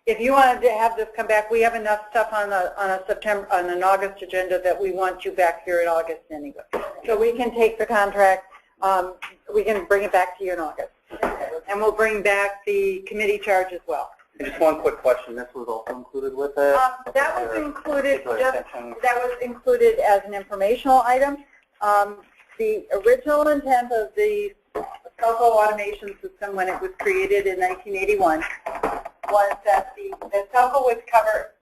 if you wanted to have this come back, we have enough stuff on an August agenda that we want you back here in August anyway. So we can take the contract, we can bring it back to you in August. And we'll bring back the committee charge as well. And just one quick question. This was also included with it? That was included as an informational item. The original intent of the SELCO automation system when it was created in 1981 was that the SELCO would cover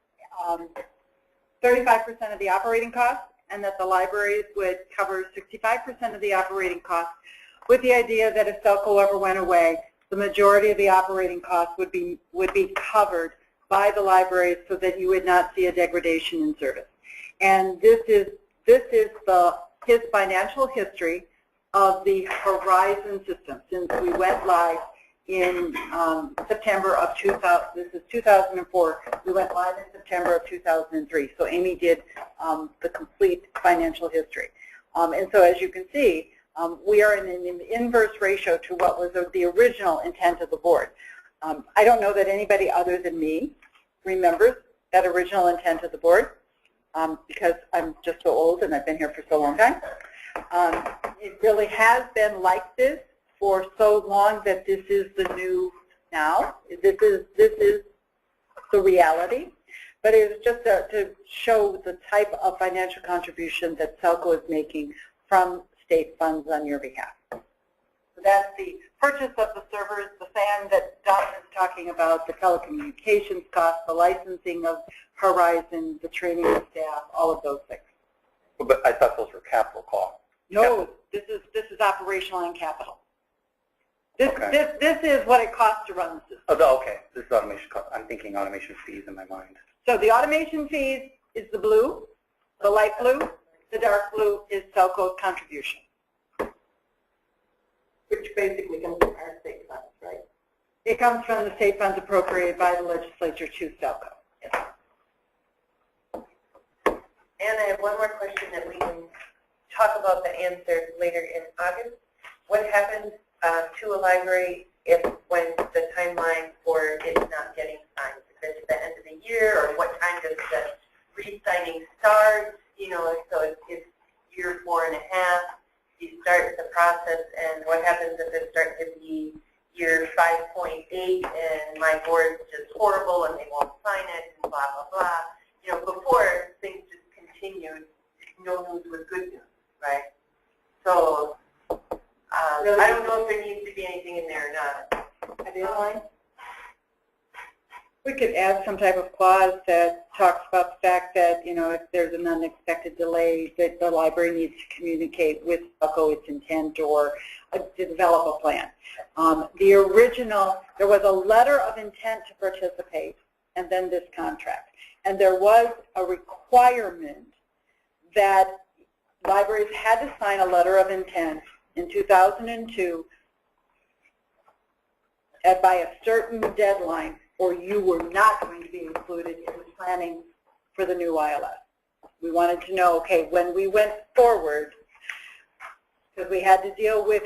35% of the operating costs and that the libraries would cover 65% of the operating costs, with the idea that if SELCO ever went away, the majority of the operating costs would be covered by the libraries so that you would not see a degradation in service. And this is his financial history of the Horizon system since we went live in September of 2000. This is 2004. We went live in September of 2003. So Amy did the complete financial history. And so as you can see, we are in an inverse ratio to what was the original intent of the board. I don't know that anybody other than me remembers that original intent of the board because I'm just so old and I've been here for so long time. It really has been like this for so long that this is the new now. This is the reality. But it was just to show the type of financial contribution that SELCO is making from state funds on your behalf. So that's the purchase of the servers, the fan that Don is talking about, the telecommunications costs, the licensing of Horizon, the training of staff, all of those things. But I thought those were capital costs. No, this is operational and capital. This is what it costs to run the system. Oh, okay. This is automation cost. I'm thinking automation fees in my mind. So the automation fees is the blue, the light blue. The dark blue is SELCO's contribution, which basically comes from our state funds, right? It comes from the state funds appropriated by the legislature to SELCO. Yes. And I have one more question that we can talk about the answer later in August. What happens to a library when the timeline for it not getting signed? Is it at the end of the year, or what time does the re-signing start? You know, so it's year 4.5, you start the process, and what happens if it starts to be year 5.8 and my board's just horrible and they won't sign it and blah, blah, blah. You know, before things just continued, no news was good news, right? So I don't know if there needs to be anything in there or not. A deadline? We could add some type of clause that talks about the fact that, you know, if there's an unexpected delay, that the library needs to communicate with SELCO its intent or to develop a plan. The original, there was a letter of intent to participate and then this contract. And there was a requirement that libraries had to sign a letter of intent in 2002 by a certain deadline, or you were not going to be included in the planning for the new ILS. We wanted to know, okay, when we went forward, because we had to deal with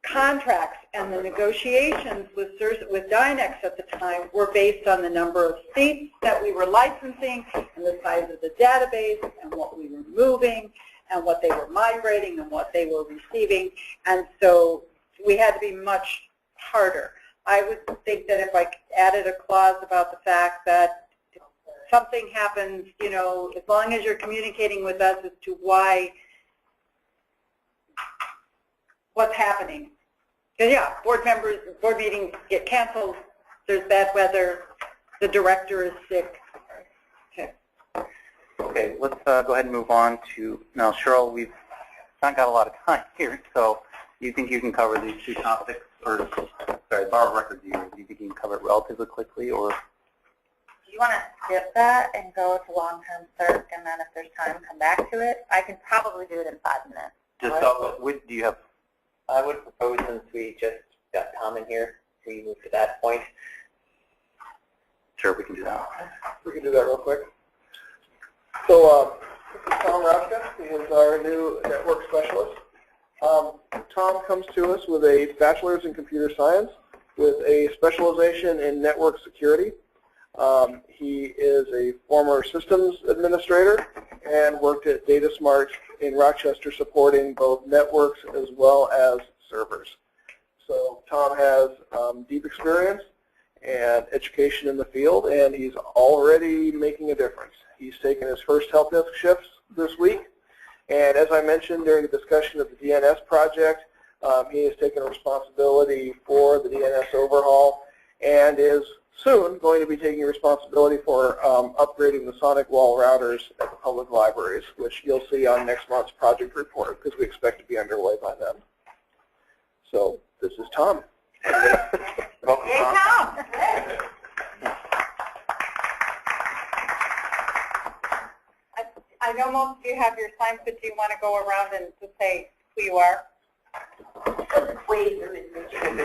contracts and the negotiations with Dynex at the time were based on the number of seats that we were licensing and the size of the database and what we were moving and what they were migrating and what they were receiving. And so we had to be much harder. I would think that if I added a clause about the fact that if something happens, you know, as long as you're communicating with us as to why, what's happening. Because yeah, board meetings get canceled, there's bad weather, the director is sick. Okay. Okay, let's go ahead and move on to, now Cheryl, we've not got a lot of time here, so do you think you can cover these two topics? Or, sorry, borrow record view. Do you think you can cover it relatively quickly, or? Do you want to skip that and go to long-term CERC, and then if there's time, come back to it? I can probably do it in 5 minutes. Just do you have? I would propose, since we just got Tom in here, we move to that point. Sure, we can do that. We can do that real quick. So this is Tom Rafka. He is our new network specialist. Tom comes to us with a bachelor's in computer science with a specialization in network security. He is a former systems administrator and worked at DataSmart in Rochester supporting both networks as well as servers. So Tom has deep experience and education in the field, and he's already making a difference. He's taken his first help desk shifts this week, and as I mentioned during the discussion of the DNS project, he has taken responsibility for the DNS overhaul and is soon going to be taking responsibility for upgrading the sonic wall routers at the public libraries, which you'll see on next month's project report because we expect to be underway by then. So this is Tom. Welcome, Hey, Tom. Tom. I know most of you have your signs, but do you want to go around and just say who you are? Wait a minute. You're going to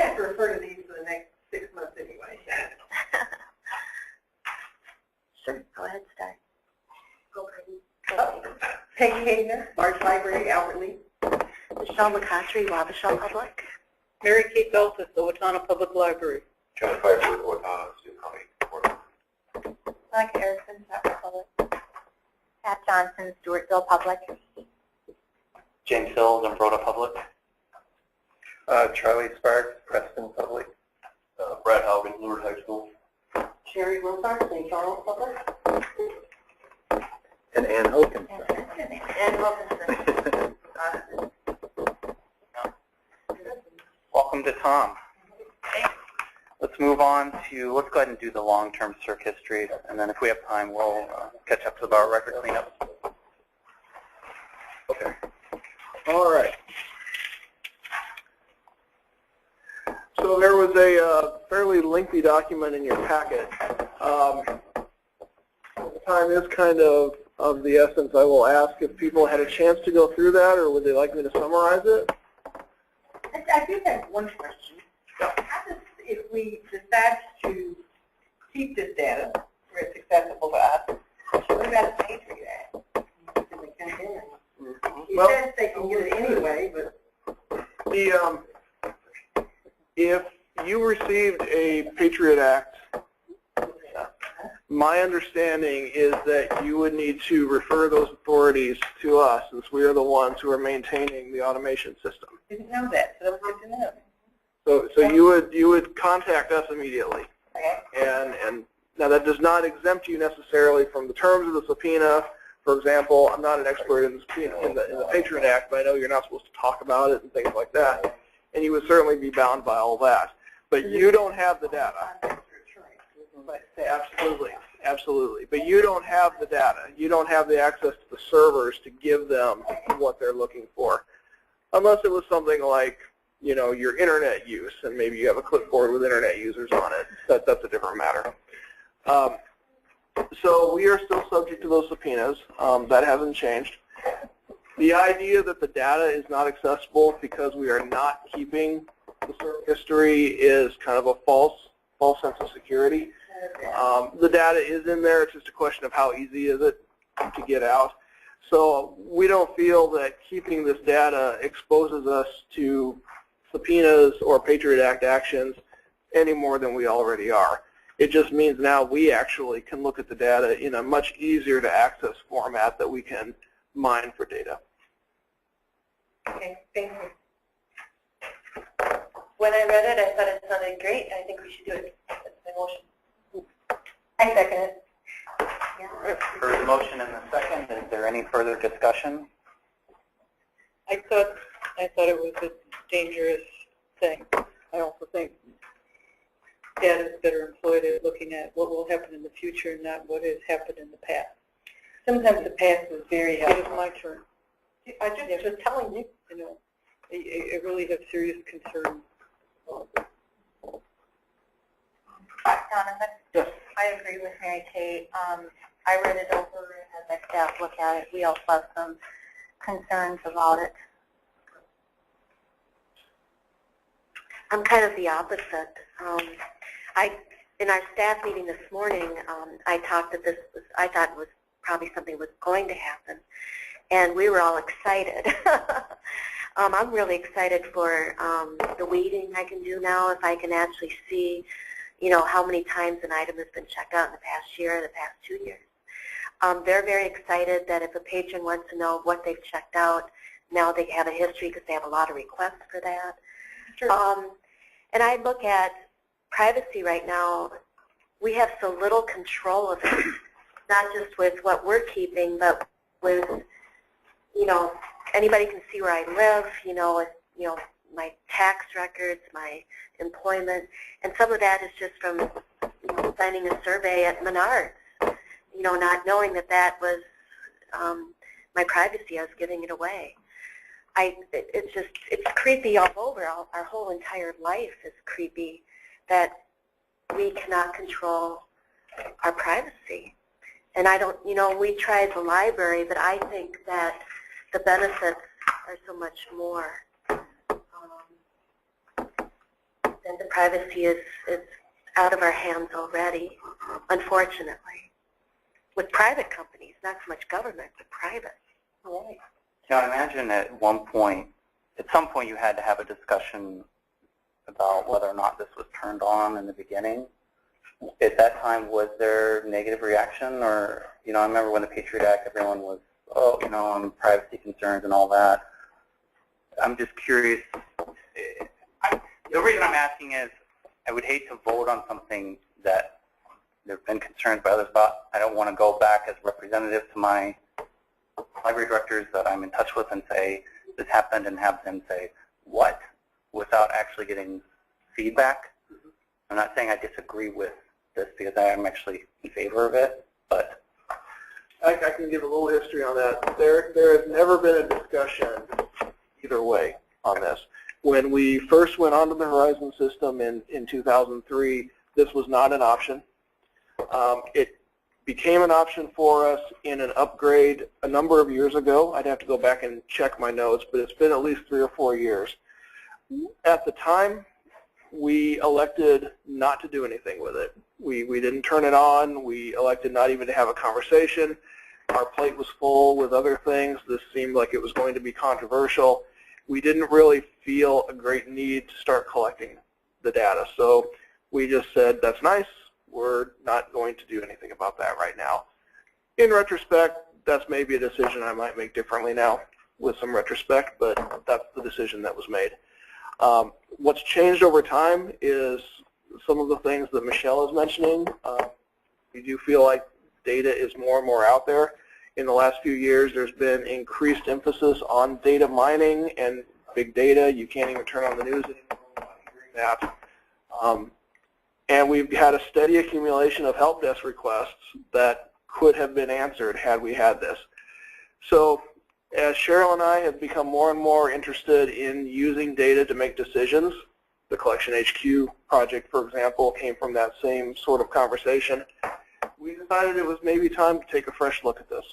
have to refer to these for the next 6 months anyway. Sure, go ahead, start. Go, Peggy Hayner, March Library, Albert Lee. Michelle McCautry, Wabasha Public. Mary Kate Beltis, the Owatonna Public Library. John Pfeiffer, Owatonna, Sioux County, Florida. Mike Harrison, Chapel Public. Pat Johnson, Stewartville Public. James Hill, Zumbrota Public. Charlie Sparks, Preston Public. Brad Haugen, Lewis High School. Sherry Wilson, St. Charles Public. And Ann Hogan. And Wilkinson. Welcome to Tom. Let's move on to, let's go ahead and do the long-term circ history, and then if we have time, we'll catch up to the bar record cleanup. Okay. All right. So there was a fairly lengthy document in your packet. Time is kind of the essence. I will ask if people had a chance to go through that, or would they like me to summarize it? I do have one question. How does, if we decide to keep this data where it's accessible to us, what about a Patriot Act? He Well, says they can get it anyway, but if you received a Patriot Act, my understanding is that you would need to refer those authorities to us, since we are the ones who are maintaining the automation system. I didn't know that, so that was good to know. So you would contact us immediately, Okay. and now that does not exempt you necessarily from the terms of the subpoena. For example, I'm not an expert in the subpoena, in the Patriot Act, but I know you're not supposed to talk about it and things like that, and you would certainly be bound by all that. But you don't have the data. Absolutely, absolutely. But you don't have the data. You don't have the access to the servers to give them what they're looking for, unless it was something like, you know, your internet use, and maybe you have a clipboard with internet users on it. That's a different matter. So we are still subject to those subpoenas. That hasn't changed. The idea that the data is not accessible because we are not keeping the search history is kind of a false sense of security. The data is in there. It's just a question of how easy is it to get out. So we don't feel that keeping this data exposes us to subpoenas or Patriot Act actions any more than we already are. It just means now we actually can look at the data in a much easier to access format that we can mine for data. Okay, thank you. When I read it, I thought it sounded great. I think we should do it. That's my motion. I second it. Heard the motion and the second. Is there any further discussion? I thought it was a dangerous thing. I also think data is better employed at looking at what will happen in the future, not what has happened in the past. Sometimes the past is very helpful. It is my turn. I just telling you, you know, I really have serious concerns. Jonathan? Yes. I agree with Mary Kate. I read it over and had my staff look at it. We also have some concerns about it. I'm kind of the opposite. In our staff meeting this morning, I talked that I thought it was probably something was going to happen. and we were all excited. I'm really excited for the weighting I can do now, if I can actually see, you know, how many times an item has been checked out in the past year, the past 2 years. They're very excited that if a patron wants to know what they've checked out, now they have a history because they have a lot of requests for that. Sure. And I look at privacy right now. We have so little control of it, not just with what we're keeping, but with, you know, anybody can see where I live, you know, my tax records, my employment, and some of that is just from, you know, signing a survey at Menards, you know, not knowing that that was my privacy. I was giving it away. It's creepy all over. Our whole entire life is creepy that we cannot control our privacy. And I don't, you know, we tried the library, but I think that the benefits are so much more. And the privacy is out of our hands already, unfortunately. With private companies, not so much government, but private. Right. So I imagine at some point you had to have a discussion about whether or not this was turned on in the beginning. At that time, was there negative reaction? Or, you know, I remember when the Patriot Act, everyone was, oh, you know, on privacy concerns and all that. I'm just curious. The reason I'm asking is I would hate to vote on something that there have been concerns by others about. I don't want to go back as representative to my library directors that I'm in touch with and say this happened and have them say, what? Without actually getting feedback. I'm not saying I disagree with this because I am actually in favor of it, but I can give a little history on that. There has never been a discussion either way on this. When we first went onto the Horizon system in 2003, this was not an option. It became an option for us in an upgrade a number of years ago. I'd have to go back and check my notes, but it's been at least 3 or 4 years. At the time, we elected not to do anything with it. We didn't turn it on. We elected not even to have a conversation. Our plate was full with other things. This seemed like it was going to be controversial. We didn't really feel a great need to start collecting the data. So we just said, that's nice. We're not going to do anything about that right now. In retrospect, that's maybe a decision I might make differently now with some retrospect, but that's the decision that was made. What's changed over time is some of the things that Michelle is mentioning. We do feel like data is more and more out there. In the last few years, there's been increased emphasis on data mining and big data. You can't even turn on the news anymore without hearing that. And we've had a steady accumulation of help desk requests that could have been answered had we had this. So as Cheryl and I have become more and more interested in using data to make decisions, the Collection HQ project, for example, came from that same sort of conversation. We decided it was maybe time to take a fresh look at this.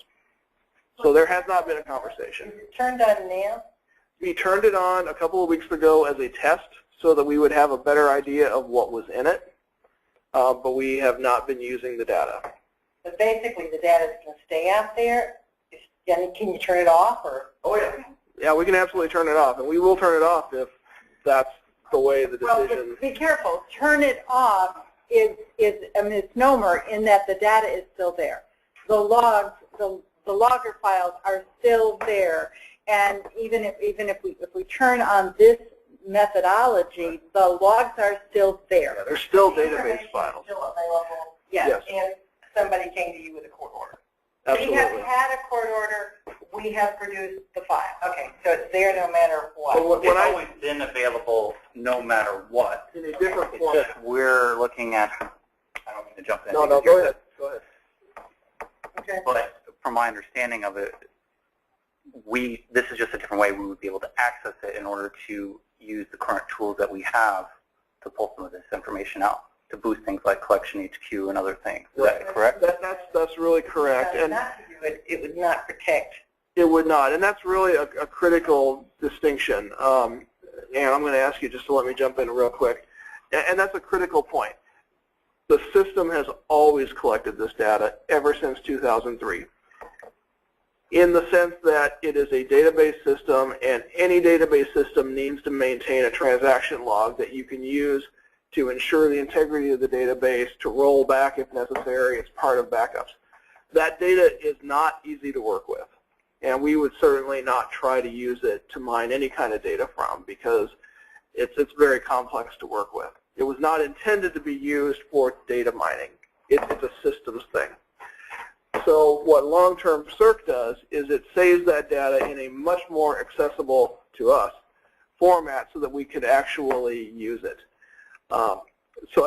So there has not been a conversation. Is it turned on now? We turned it on a couple of weeks ago as a test so that we would have a better idea of what was in it, but we have not been using the data. But basically the data is going to stay out there. Can you turn it off? Or? Oh, yeah. Yeah, we can absolutely turn it off, and we will turn it off if that's the way the decision... Well, be careful. Turn it off is a misnomer in that the data is still there. The logs, the logger files are still there, and even if we turn on this methodology, the logs are still there. Yeah, they're still database files. Still available. Yes. And somebody came to you with a court order. Absolutely. We have had a court order. We have produced the file. Okay, so it's there no matter what. So it's always been available no matter what. In a different It's format. just we're looking at, I don't mean to jump in. No, go ahead. Go ahead. Okay. But from my understanding of it, this is just a different way we would be able to access it in order to use the current tools that we have to pull some of this information out, to boost things like Collection HQ and other things. Is that correct? That's really correct. And not to do it, it would not protect. It would not, and that's really a critical distinction. And I'm going to ask you just to let me jump in real quick. And that's a critical point. The system has always collected this data ever since 2003. in the sense that it is a database system, and any database system needs to maintain a transaction log that you can use to ensure the integrity of the database, to roll back if necessary. It's part of backups. That data is not easy to work with, and we would certainly not try to use it to mine any kind of data from, because it's very complex to work with. It was not intended to be used for data mining. It's a systems thing. So what long-term SERC does is it saves that data in a much more accessible to us format so that we could actually use it.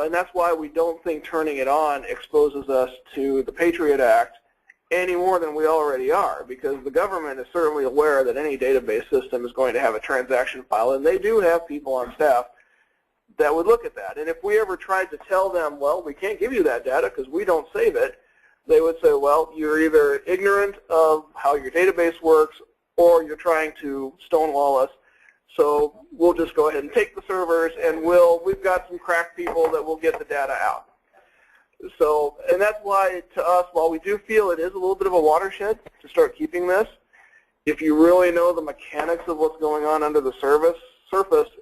And that's why we don't think turning it on exposes us to the Patriot Act any more than we already are, because the government is certainly aware that any database system is going to have a transaction file, and they do have people on staff that would look at that. And if we ever tried to tell them, well, we can't give you that data because we don't save it, they would say, well, you're either ignorant of how your database works or you're trying to stonewall us. So we'll just go ahead and take the servers, and we've got some crack people that will get the data out. So, and that's why, to us, while we do feel it is a little bit of a watershed to start keeping this, if you really know the mechanics of what's going on under the surface,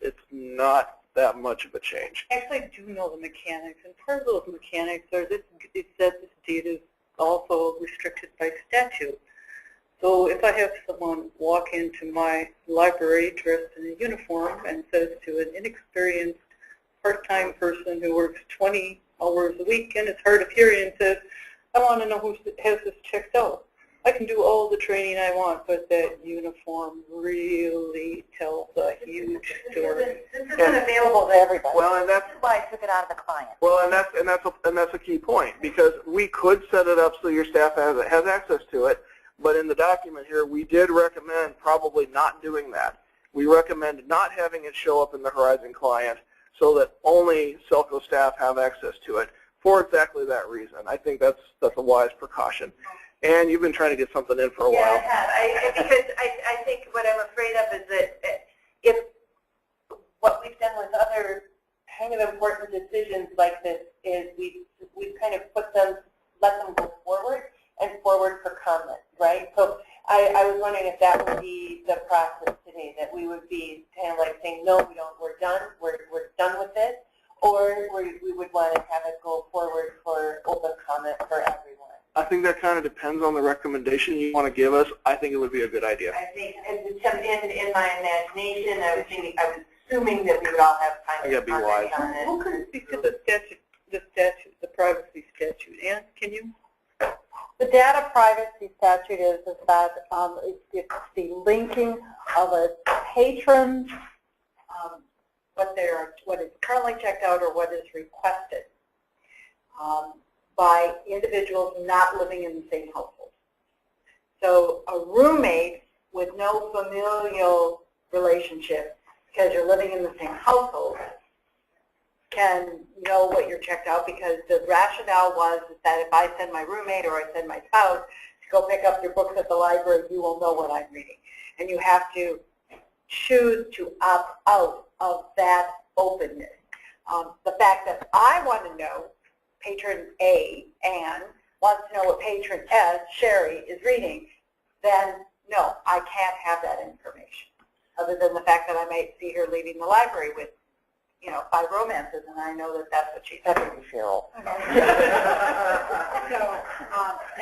it's not that much of a change. Actually, I do know the mechanics, and part of those mechanics are that it says this data is also restricted by statute. So if I have someone walk into my library dressed in a uniform and says to an inexperienced part-time person who works 20 hours a week and is hard of hearing and says, I want to know who has this checked out. I can do all the training I want, but that uniform really tells a huge story. This isn't available to everybody. Well, and that's why I took it out of the client. Well, and that's a key point, because we could set it up so your staff has access to it, but in the document here, we did recommend probably not doing that. We recommend not having it show up in the Horizon client so that only SELCO staff have access to it for exactly that reason. I think that's a wise precaution. And you've been trying to get something in for a while. Yeah, I have. Because I think what I'm afraid of is that if what we've done with other kind of important decisions like this is we've kind of let them go forward and forward for comment, right? So I was wondering if that would be the process today, that we would be kind of like saying, no, we're done with it, or we would want to have it go forward for open comment for everyone. I think that kind of depends on the recommendation you want to give us. I think it would be a good idea. I think, and in my imagination, I was assuming that we would all have time to comment on it. Who can speak to the privacy statute? Ann, can you? The data privacy statute is that it's the linking of a patron's what is currently checked out or what is requested by individuals not living in the same household. So a roommate with no familial relationship, because you're living in the same household, can know what you're checked out, because the rationale was that if I send my roommate or I send my spouse to go pick up your books at the library, you will know what I'm reading. And you have to choose to opt out of that openness. The fact that I want to know, patron A, Ann, wants to know what patron S, Sherry, is reading, then no, I can't have that information, other than the fact that I might see her leaving the library with 5 romances, and I know that that's what she's having to Cheryl.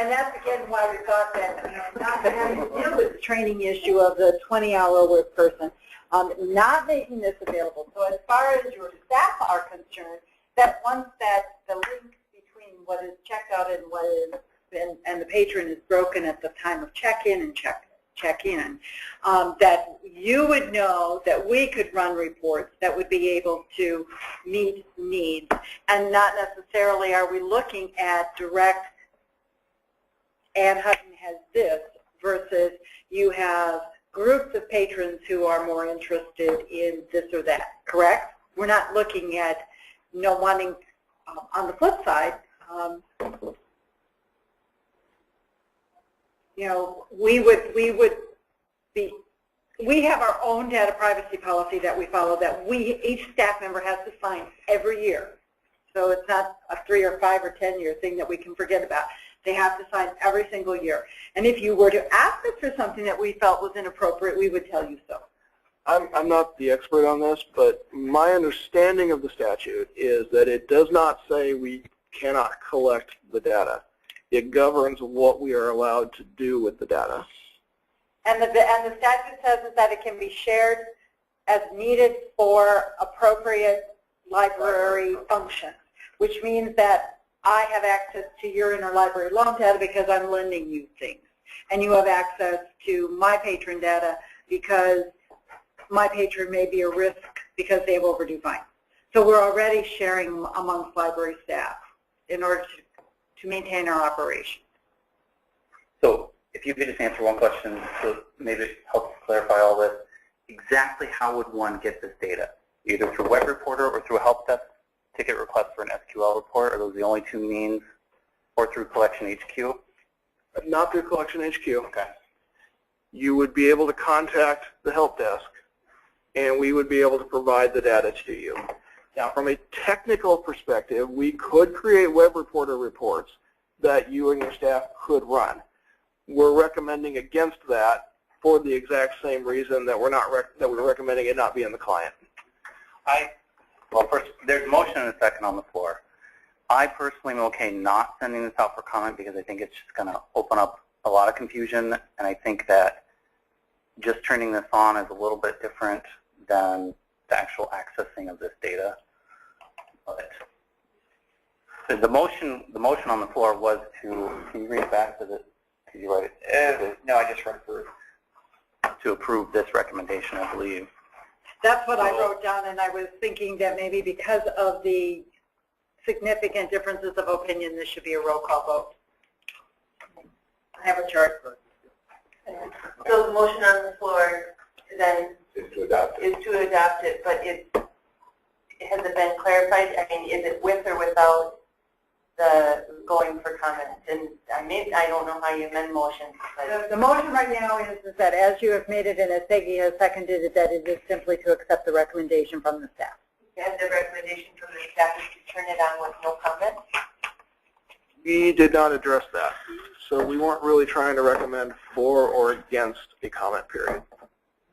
And that's again why we thought that not having to deal with the training issue of the 20-hour work person, not making this available. So as far as your staff are concerned, that once that the link between what is checked out and what is and the patron is broken at the time of check-in and check-in, that you would know that we could run reports that would be able to meet needs, and not necessarily are we looking at direct, Ann Hutton has this, versus you have groups of patrons who are more interested in this or that, correct? We're not looking at wanting, on the flip side, we have our own data privacy policy that we follow, that each staff member has to sign every year. So it's not a 3 or 5 or 10 year thing that we can forget about. They have to sign every single year. And if you were to ask us for something that we felt was inappropriate, we would tell you so. I'm not the expert on this, but my understanding of the statute is that it does not say we cannot collect the data. It governs what we are allowed to do with the data. And the statute says is that it can be shared as needed for appropriate library functions, which means that I have access to your interlibrary loan data because I'm lending you things. And you have access to my patron data because my patron may be a risk because they have overdue fines. So we're already sharing amongst library staff in order to maintain our operation. So if you could just answer one question to maybe help clarify all this, exactly how would one get this data? Either through Web Reporter or through a help desk ticket request for an SQL report? Are those the only two means? Or through Collection HQ? Not through Collection HQ. Okay. You would be able to contact the help desk, and we would be able to provide the data to you. Now, from a technical perspective, we could create Web Reporter reports that you and your staff could run. We're recommending against that for the exact same reason that we're recommending it not be in the client. Well, first, there's a motion and a second on the floor. I personally am okay not sending this out for comment because I think it's just going to open up a lot of confusion, and I think that just turning this on is a little bit different than the actual accessing of this data. But the motion on the floor was to, can you read it back to the, did you write it? No, I just read through it. To approve this recommendation, I believe. That's what I wrote down, and I was thinking that maybe because of the significant differences of opinion, this should be a roll call vote. I have a chart. So the motion on the floor then is to adopt it, but has it been clarified? I mean, is it with or without the going for comment? And I don't know how you amend motions. The motion right now is that as you have made it and as Peggy has seconded it, that it is simply to accept the recommendation from the staff. And the recommendation from the staff is to turn it on with no comment? We did not address that. So we weren't really trying to recommend for or against a comment period.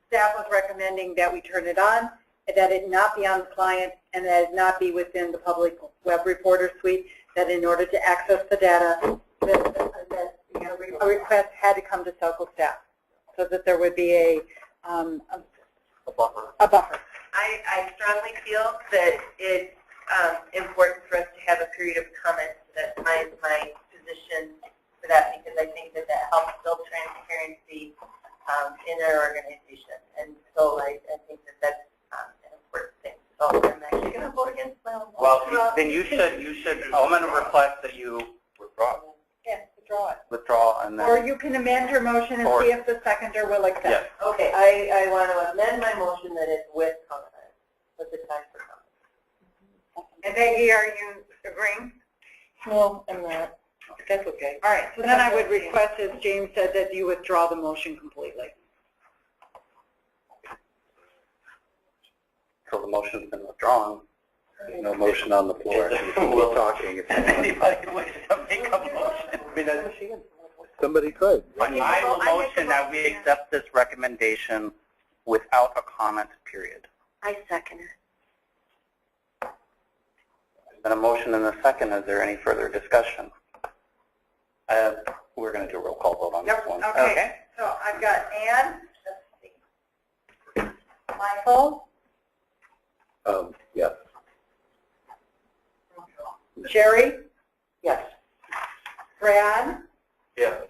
Staff was recommending that we turn it on, that it not be on the client, and that it not be within the public Web Reporter suite, that in order to access the data, that a request had to come to SELCO staff, so that there would be a buffer. I strongly feel that it's important for us to have a period of comment. That my position for that, because I think that helps build transparency in our organization, and so I think that that's an important thing. So I'm actually going to vote against my own motion. Well, then you should. I'm going to request that you withdraw. Yes, withdraw it. Withdraw, and then. Or you can amend your motion and see if the seconder will accept. Yes. Okay, I want to amend my motion that it's with comment, with the time for comment. And Peggy, are you agreeing? No, I'm not. That's okay. All right, so then I would request, as James said, that you withdraw the motion completely. So the motion's been withdrawn. There's no motion on the floor. We're talking. If anybody wishes to make a motion. Somebody could. I will motion that we accept this recommendation without a comment period. I second it. There's been a motion and a second. Is there any further discussion? We're going to do a roll call vote on this one. Okay. So I've got Ann. Let's see. Michael. Yes. Jerry. Yes. Brad. Yes.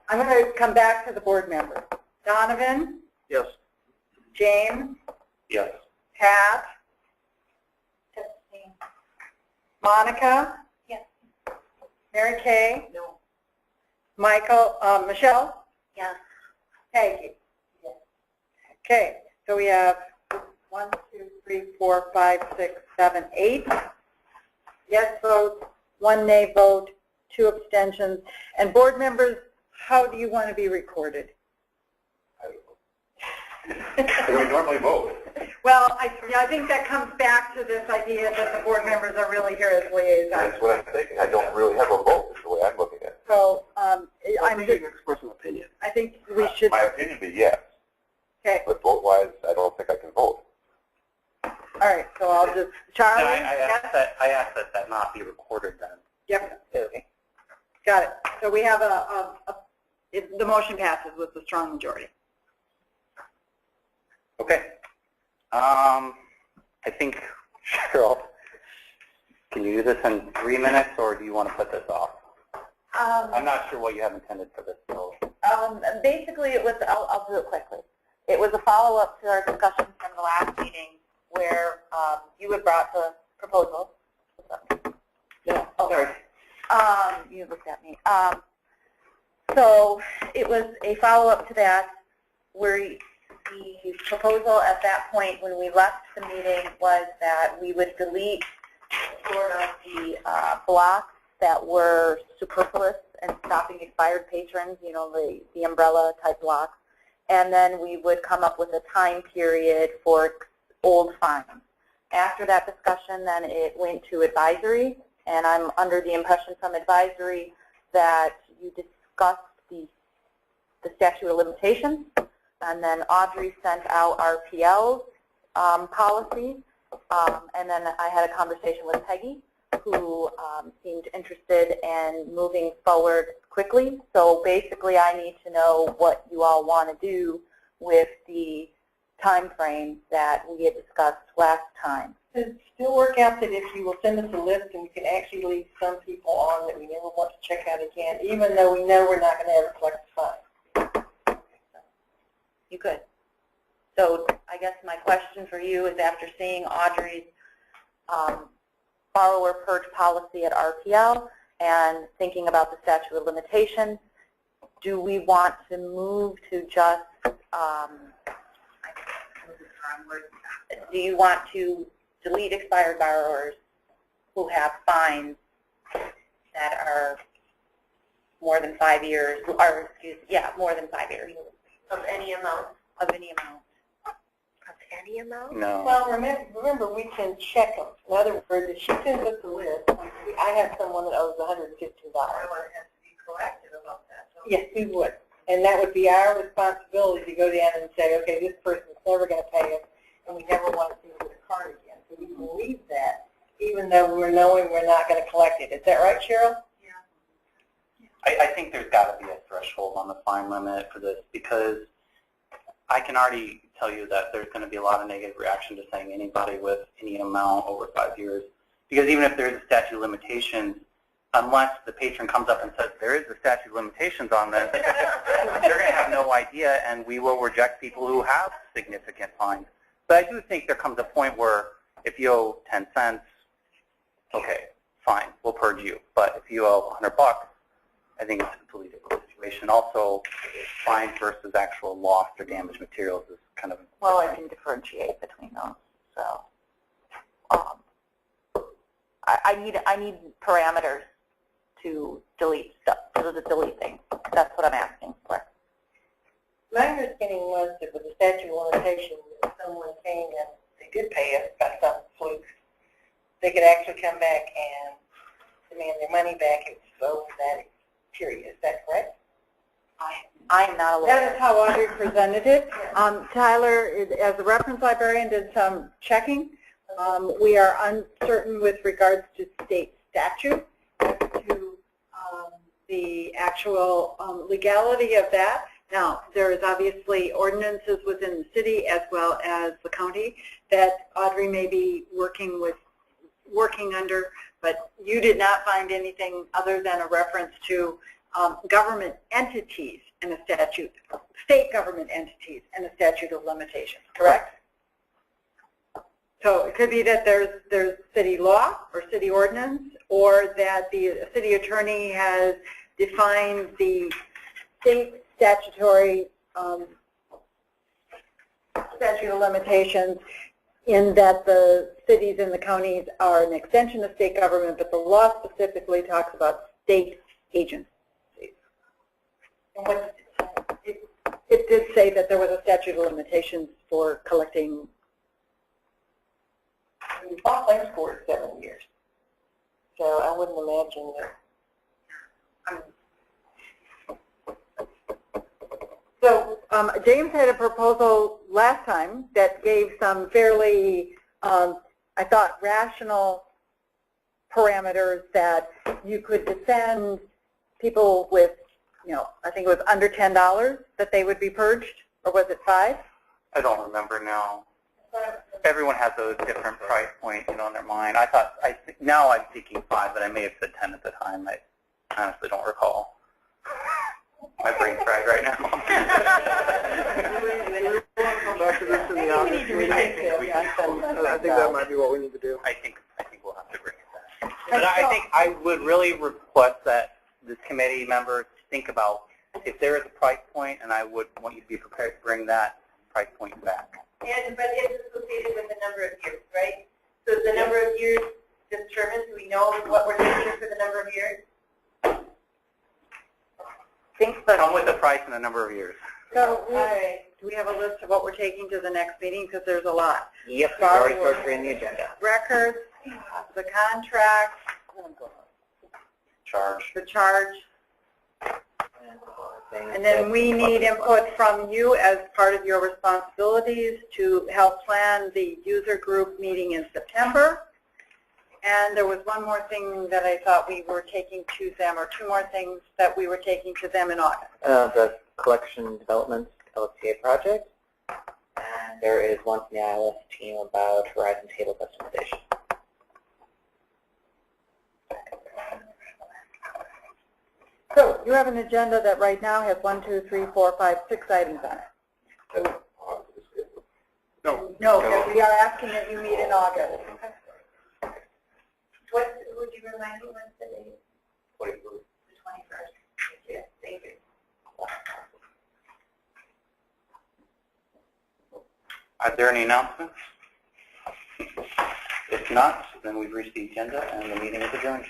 I'm going to come back to the board members. Donovan. Yes. James. Yes. Pat. Monica. Yes. Mary Kay. No. Michael. Michelle. Yes. Peggy. Yes. Okay. So we have 1, 2, 3, 4, 5, 6, 7, 8 yes votes, 1 nay vote, 2 abstentions. And board members, how do you want to be recorded? How do we normally vote? Well, I think that comes back to this idea that the board members are really here as liaisons. That's what I'm thinking. I don't really have a vote, is the way I'm looking at it. So I I'm think you can express an opinion. I think we should. My opinion would be yes, Okay. but vote-wise, I don't think I can vote. All right. So I'll just Charlie. And I asked that not be recorded then. Yep. Okay. Got it. So we have the motion passes with the strong majority. Okay. I think, Cheryl, can you do this in 3 minutes, or do you want to put this off? I'm not sure what you have intended for this. So. Basically, it was. I'll do it quickly. It was a follow-up to our discussion from the last meeting where you had brought the proposal. Yeah. Oh, sorry. You looked at me. So it was a follow-up to that where the proposal at that point when we left the meeting was that we would delete sort of the blocks that were superfluous and stopping expired patrons, you know, the umbrella type blocks, and then we would come up with a time period for old fines. After that discussion, then it went to advisory, and I'm under the impression from advisory that you discussed the statute of limitations, and then Audrey sent out RPL policy, and then I had a conversation with Peggy, who seemed interested in moving forward quickly. So basically, I need to know what you all want to do with the time frame that we had discussed last time. Does it still work out that if you will send us a list and we can actually leave some people on that we never want to check out again, even though we know we're not going to ever collect the fine? You could. So I guess my question for you is, after seeing Audrey's borrower purge policy at RPL and thinking about the statute of limitations, do we want to move to just, do you want to delete expired borrowers who have fines that are more than 5 years, or more than 5 years? Of any amount. Of any amount. Of any amount? No. Well, remember, we can check them. In other words, if she sends us a list, I have someone that owes $115. I want to have to be proactive about that. Yes, we would. And that would be our responsibility to go down and say, okay, this person's never going to pay us, and we never want to see them with a card again. So we can leave that, even though we're knowing we're not going to collect it. Is that right, Cheryl? I think there's got to be a threshold on the fine limit for this, because I can already tell you that there's going to be a lot of negative reaction to saying anybody with any amount over 5 years. Because even if there's a statute of limitations, unless the patron comes up and says there is a statute of limitations on this, they're going to have no idea, and we will reject people who have significant fines. But I do think there comes a point where if you owe 10 cents, okay, fine, we'll purge you. But if you owe $100, I think it's a completely different situation. Also, fines versus actual lost or damaged materials is kind of... Well, I can differentiate between those. So I need parameters to delete stuff, to delete things. That's what I'm asking for. My understanding was that with the statute of limitations, if someone came and they did pay us by some fluke, they could actually come back and demand their money back if it's over that period. Is that correct? I am not aware. That is how Audrey presented it. Tyler, as a reference librarian, did some checking. We are uncertain with regards to state statute as to the actual legality of that. Now, there is obviously ordinances within the city as well as the county that Audrey may be working under, but you did not find anything other than a reference to government entities and a statute, state government entities and a statute of limitations, correct? So it could be that there's city law or city ordinance, or that the city attorney has defined the state statutory statute of limitations in that the cities and the counties are an extension of state government, but the law specifically talks about state agencies. And what it did say that there was a statute of limitations for collecting. We bought claims court 7 years, so I wouldn't imagine that. James had a proposal last time that gave some fairly, I thought, rational parameters that you could defend people with, I think it was under $10 that they would be purged, or was it 5? I don't remember now. Everyone has a different price point, in their mind. Now I'm thinking 5, but I may have said 10 at the time. I honestly don't recall. My brain's fried right now. Come back to this in the August meeting. I think that might be what we need to do. I think we'll have to bring it back. But I think I would really request that this committee members think about if there is a price point, and I would want you to be prepared to bring that price point back. But it's associated with the number of years, right? So is the number of years determined? Do we know what we're taking for the number of years? Come with the price and the number of years. So do we have a list of what we're taking to the next meeting? Because there's a lot. Yep, it's already posted in the agenda. Records, the contract, the charge, and then we need input from you as part of your responsibilities to help plan the user group meeting in September. And there was one more thing that I thought we were taking to them, or 2 more things that we were taking to them in August. The collection development LTA project, and there is one from the ILS team about Horizon table customization. So you have an agenda that right now has 1, 2, 3, 4, 5, 6 items on it. No, because we are asking that you meet in August. Would you remind me what's the date? The 21st. Yes, thank you. Are there any announcements? If not, then we've reached the agenda and the meeting is adjourned.